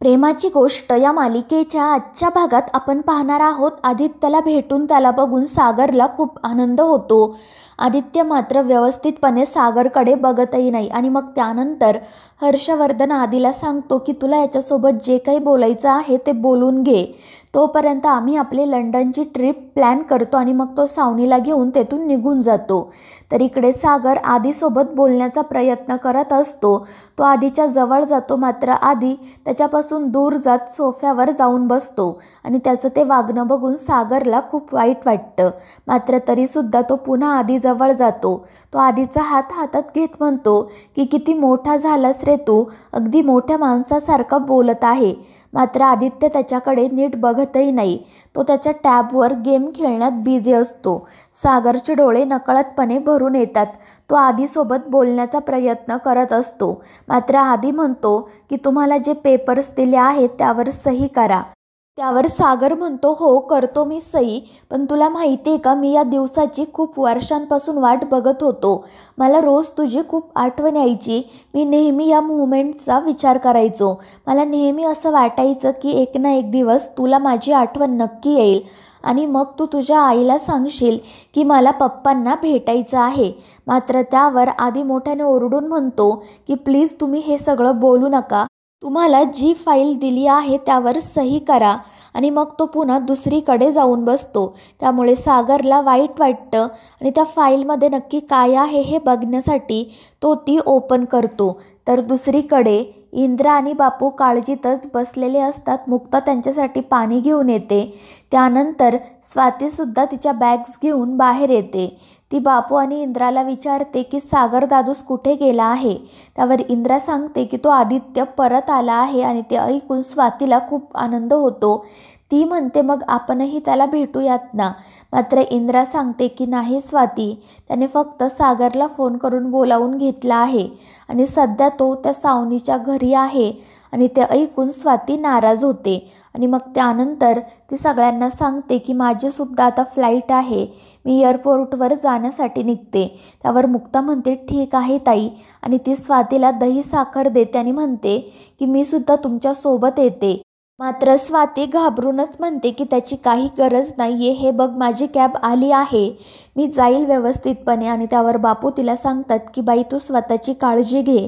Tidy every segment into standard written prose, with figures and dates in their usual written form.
प्रेमाची गोष्ट या मालिकेच्या आजच्या भागात आपण पाहणार आहोत. आदित्यला भेटून त्याला बघून सागरला खूप आनंद होतो. आदित्य मात्र व्यवस्थितपणे सागरकडे बघतही नाही आणि मग त्यानंतर हर्षवर्धन आदिला सांगतो की तुला याच्यासोबत जे काही बोलायचं आहे ते बोलून घे, तोपर्यंत आम्ही आपली लंडनची ट्रिप प्लॅन करतो. आणि मग तो सावनीला घेऊन तेथून निघून जातो. तर इकडे सागर आदीसोबत बोलण्याचा प्रयत्न करत असतो. तो आदीच्या जवळ जातो, मात्र आदी त्याच्यापासून दूर जात सोफ्यावर जाऊन बसतो आणि त्याचं ते वागणं बघून सागरला खूप वाईट वाटतं. मात्र तरीसुद्धा तो पुन्हा आदीजवळ जातो. तो आदीचा हात हातात घेत म्हणतो की किती मोठा झालास रे तू, अगदी मोठ्या माणसासारखं बोलत आहे. मात्र आदित्य त्याच्याकडे नीट बघतही नाही. तो त्याच्या टॅबवर गेम खेळण्यात बिझी असतो. सागरचे डोळे नकळतपणे भरून येतात. तो आदीसोबत बोलण्याचा प्रयत्न करत असतो. मात्र आदी म्हणतो की तुम्हाला जे पेपर्स दिले आहेत त्यावर सही करा. त्यावर सागर म्हणतो हो करतो मी सही, पण तुला माहिती आहे का, मी या दिवसाची खूप वर्षांपासून वाट बघत होतो. मला रोज तुझी खूप आठवण यायची. मी नेहमी या मुवमेंटचा विचार करायचो. मला नेहमी असं वाटायचं की एक ना एक दिवस तुला माझी आठवण नक्की येईल आणि मग तू तुझ्या आईला सांगशील की मला पप्पांना भेटायचं आहे. मात्र त्यावर आदी मोठ्याने ओरडून म्हणतो की प्लीज तुम्ही हे सगळं बोलू नका. तुम्हाला जी फाईल दिली आहे त्यावर सही करा. आणि मग तो पुन्हा दुसरीकडे जाऊन बसतो. त्यामुळे सागरला वाईट वाटतं आणि त्या फाईलमध्ये नक्की काय आहे हे बघण्यासाठी तो ती ओपन करतो. तर दुसरीकडे इंद्रा आणि बापू काळजीतच बसलेले असतात. मुक्ता त्यांच्यासाठी पाणी घेऊन येते. त्यानंतर स्वातीसुद्धा तिच्या बॅग्स घेऊन बाहेर येते. ती बापू आणि इंद्राला विचारते की सागर दादूस कुठे गेला आहे. त्यावर इंद्रा सांगते की तो आदित्य परत आला आहे आणि ते ऐकून स्वातीला खूप आनंद होतो. ती म्हणते मग आपणही त्याला भेटूयात ना. मात्र इंद्रा सांगते की नाही स्वाती, त्याने फक्त सागरला फोन करून बोलावून घेतला आहे आणि सध्या तो त्या सावनीच्या घरी आहे. आणि ते ऐकून स्वाती नाराज होते आणि मग त्यानंतर ती सगळ्यांना सांगते की माझीसुद्धा आता फ्लाईट आहे, मी एअरपोर्टवर जाण्यासाठी निघते. त्यावर मुक्ता म्हणते ठीक आहे ताई, आणि ती स्वातीला दही साखर देते आणि म्हणते की मी सुद्धा तुमच्यासोबत येते. मात्र स्वाती घाबरूनच म्हणते की त्याची काही गरज नाही आहे, हे बघ माझी कॅब आली आहे, मी जाईल व्यवस्थितपणे. आणि त्यावर बापू तिला सांगतात की बाई तू स्वतःची काळजी घे.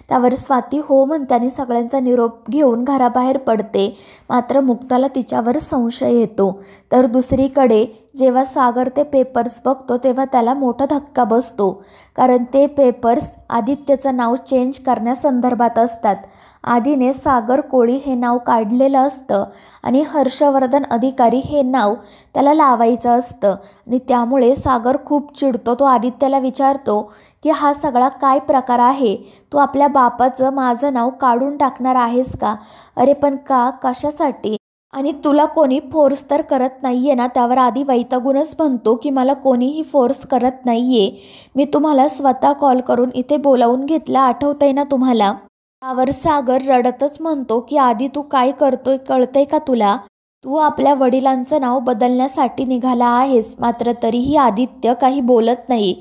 त्यावर स्वाती हो म्हणते आणि सगळ्यांचा निरोप घेऊन घराबाहेर पडते. मात्र मुक्ताला तिच्यावर संशय येतो. तर दुसरीकडे जेव्हा सागर ते पेपर्स बघतो तेव्हा त्याला मोठा धक्का बसतो. कारण ते पेपर्स आदित्यचं नाव चेंज करण्यासंदर्भात असतात. आदीने सागर कोळी हे नाव काढलेलं असतं आणि हर्षवर्धन अधिकारी हे नाव त्याला लावायचं असतं. आणि त्यामुळे सागर खूप चिडतो. तो आदित्यला विचारतो की हा सगळा काय प्रकार आहे, तू आपल्या बापाचं माझं नाव काढून टाकणार आहेस का. अरे पण का, कशासाठी, आणि तुला कोणी फोर्स तर करत नाही आहे ना. त्यावर आदी वैतागूनच म्हणतो की मला कोणीही फोर्स करत नाही आहे, मी तुम्हाला स्वतः कॉल करून इथे बोलावून घेतला, आठवतंय ना तुम्हाला. त्यावर सागर रडतच म्हणतो की आदी तू काय करतोय, कळतंय का तुला, तू आपल्या वडिलांचं नाव बदलण्यासाठी निघाला आहेस. मात्र तरीही आदित्य काही बोलत नाही.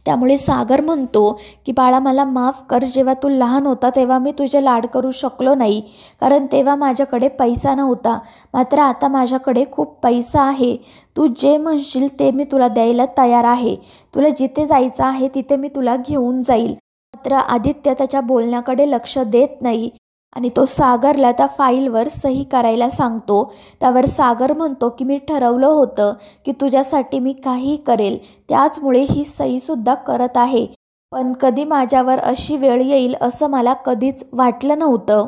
त्यामुळे सागर म्हणतो की बाळा मला माफ कर, जेव्हा तू लहान होता तेव्हा मी तुझे लाड करू शकलो नाही, कारण तेव्हा माझ्याकडे पैसा नव्हता. मात्र आता माझ्याकडे खूप पैसा आहे, तू जे म्हणशील ते मी तुला द्यायला तयार आहे, तुला जिथे जायचं आहे तिथे मी तुला घेऊन जाईल. मात्र आदित्य त्याच्या बोलण्याकडे लक्ष देत नाही आणि तो सागरला त्या फाईलवर सही करायला सांगतो. त्यावर सागर म्हणतो की मी ठरवलं होतं की तुझ्यासाठी मी काहीही करेल, त्याचमुळे ही सहीसुद्धा करत आहे, पण कधी माझ्यावर अशी वेळ येईल असं मला कधीच वाटलं नव्हतं.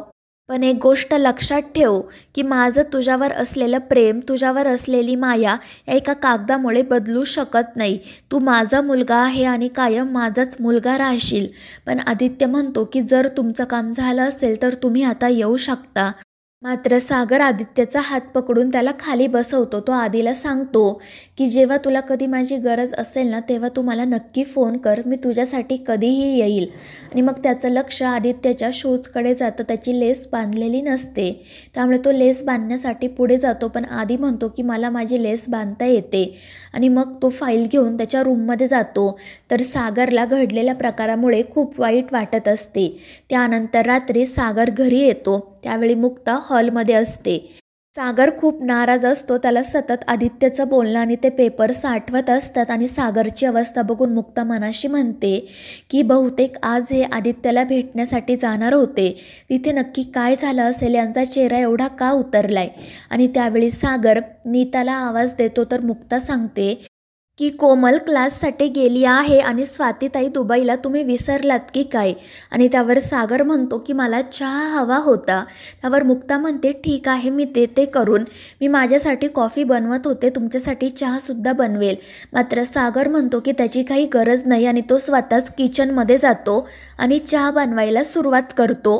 पण एक गोष्ट लक्षात ठेव की माझं तुझ्यावर असलेलं प्रेम, तुझ्यावर असलेली माया एका कागदामुळे बदलू शकत नाही. तू माझा मुलगा आहे आणि कायम माझाच मुलगा राहशील. पण आदित्य म्हणतो की जर तुमचं काम झालं असेल तर तुम्ही आता येऊ शकता. मात्र सागर आदित्यचा हात पकडून त्याला खाली बसवतो. तो आदीला सांगतो की जेव्हा तुला कधी माझी गरज असेल ना तेव्हा तू मला नक्की फोन कर, मी तुझ्यासाठी कधीही येईल. आणि मग त्याचं लक्ष आदित्यच्या शूजकडे जातं. त्याची लेस बांधलेली नसते, त्यामुळे तो लेस बांधण्यासाठी पुढे जातो. पण आदी म्हणतो की मला माझी लेस बांधता येते. आणि मग तो फाईल घेऊन त्याच्या रूममध्ये जातो. तर सागरला घडलेल्या प्रकारामुळे खूप वाईट वाटत असते. त्यानंतर रात्री सागर घरी येतो त्यावेळी मुक्ता हॉलमध्ये असते. सागर खूप नाराज असतो. त्याला सतत आदित्यचं बोलणं आणि ते पेपर्स आठवत असतात आणि सागरची अवस्था बघून मुक्ता मनाशी म्हणते की बहुतेक आज हे आदित्यला भेटण्यासाठी जाणार होते. तिथे नक्की काय झालं असेल, यांचा चेहरा एवढा का उतरलाय. आणि त्यावेळी सागर नीताला आवाज देतो तर मुक्ता सांगते की कोमल क्लाससाठी गेली आहे आणि स्वातीताई दुबईला तुम्ही विसरलात की काय. आणि त्यावर सागर म्हणतो की मला चहा हवा होता. त्यावर मुक्ता म्हणते ठीक आहे, मी देते करून. मी माझ्यासाठी कॉफी बनवत होते, तुमच्यासाठी चहासुद्धा बनवेल. मात्र सागर म्हणतो की त्याची काही गरज नाही आणि तो स्वतःच किचनमध्ये जातो आणि चहा बनवायला सुरुवात करतो.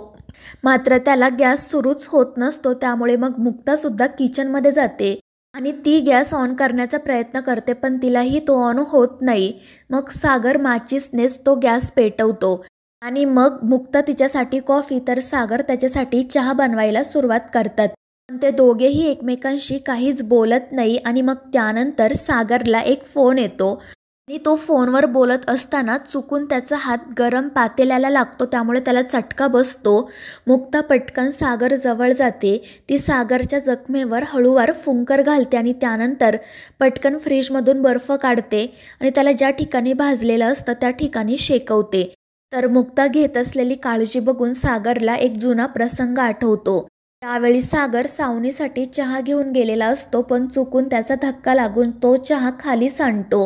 मात्र त्याला गॅस सुरूच होत नसतो. त्यामुळे मग मुक्तासुद्धा किचनमध्ये जाते आणि ती गॅस ऑन करण्याचा प्रयत्न करते, पण तिलाही तो ऑन होत नाही. मग सागर माचीसनेच तो गॅस पेटवतो आणि मग मुक्ता तिच्यासाठी कॉफी तर सागर त्याच्यासाठी चहा बनवायला सुरुवात करतात. पण ते दोघेही एकमेकांशी काहीच बोलत नाही. आणि मग त्यानंतर सागरला एक फोन येतो आणि तो फोनवर बोलत असताना चुकून त्याचा हात गरम पातेल्याला लागतो, त्यामुळे त्याला चटका बसतो. मुक्ता पटकन सागर जवळ जाते. ती सागरच्या जखमेवर हळूवार फुंकर घालते आणि त्यानंतर पटकन फ्रीजमधून बर्फ काढते आणि त्याला ज्या ठिकाणी भाजलेलं असतं त्या ठिकाणी शेकवते. तर मुक्ता घेत असलेली काळजी बघून सागरला एक जुना प्रसंग आठवतो. त्यावेळी सागर सावनीसाठी चहा घेऊन गेलेला असतो, पण चुकून त्याचा धक्का लागून तो चहा खाली सांडतो.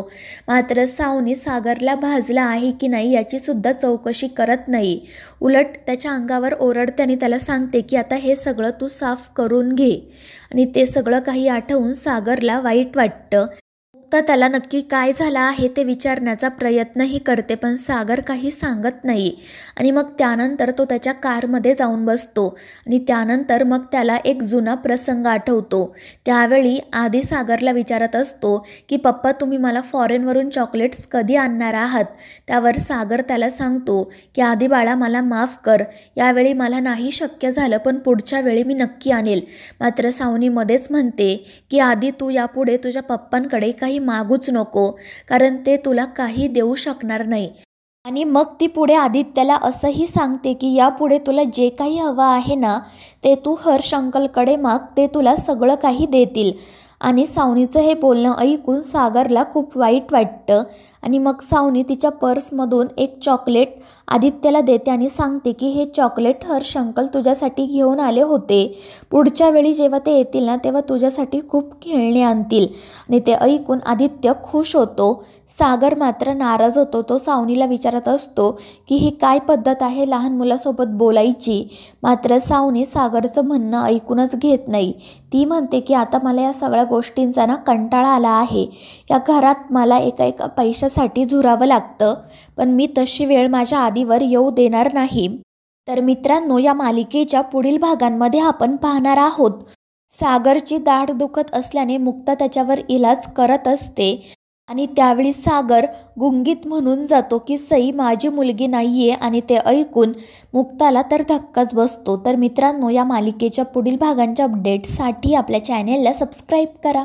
मात्र सावनी सागरला भाजला आहे की नाही याची सुद्धा चौकशी करत नाही. उलट त्याच्या अंगावर ओरडते आणि त्याला सांगते की आता हे सगळं तू साफ करून घे. आणि ते सगळं काही आठवून सागरला वाईट वाटतं. मुक्ता त्याला नक्की काय झालं आहे ते विचारण्याचा प्रयत्नही करते, पण सागर काही सांगत नाही. आणि मग त्यानंतर तो त्याच्या कारमध्ये जाऊन बसतो आणि त्यानंतर मग त्याला एक जुना प्रसंग आठवतो. त्यावेळी आधी सागरला विचारत असतो की पप्पा तुम्ही मला फॉरेनवरून चॉकलेट्स कधी आणणार आहात. त्यावर सागर त्याला सांगतो की आधी बाळा मला माफ कर, यावेळी मला नाही शक्य झालं, पण पुढच्या वेळी मी नक्की आणेल. मात्र सावनीमध्येच म्हणते की आधी तू यापुढे तुझ्या पप्पांकडे काही मागूच नको, कारण ते तुला काही देऊ शकणार नाही. आणि मग ती पुढे आदित्यला असंही सांगते की यापुढे तुला जे काही हवं आहे ना ते तू हर्ष अंकलकडे माग, ते तुला सगळं काही देतील. आणि सावनीचं हे बोलणं ऐकून सागरला खूप वाईट वाटतं. आणि मग सावनी तिच्या पर्समधून एक चॉकलेट आदित्यला देते आणि सांगते की हे चॉकलेट हर्ष अंकल तुझ्यासाठी घेऊन आले होते. पुढच्या वेळी जेव्हा ते येतील ना तेव्हा तुझ्यासाठी खूप खेळणे आणतील. आणि ते ऐकून आदित्य खुश होतो. सागर मात्र नाराज होतो. तो सावनीला विचारत असतो की ही काय पद्धत आहे लहान मुलासोबत बोलायची. मात्र सावनी सागरचं म्हणणं ऐकूनच घेत नाही. ती म्हणते की आता मला या सगळ्या गोष्टींचा ना कंटाळा आला आहे. या घरात मला एका पैशासाठी झुरावं लागतं, पण मी तशी वेळ माझ्या आधीवर येऊ देणार नाही. तर मित्रांनो, या मालिकेच्या पुढील भागांमध्ये आपण पाहणार आहोत सागरची दाढ दुखत असल्याने मुक्ता त्याच्यावर इलाज करत असते आणि त्यावेळी सागर गुंगीत म्हणून जातो की सई माझी मुलगी नाहीये. आणि ते ऐकून मुक्ताला तर धक्काच बसतो. तर मित्रांनो, या मालिकेच्या पुढील भागांच्या अपडेट्ससाठी आपल्या चॅनेलला सबस्क्राईब करा.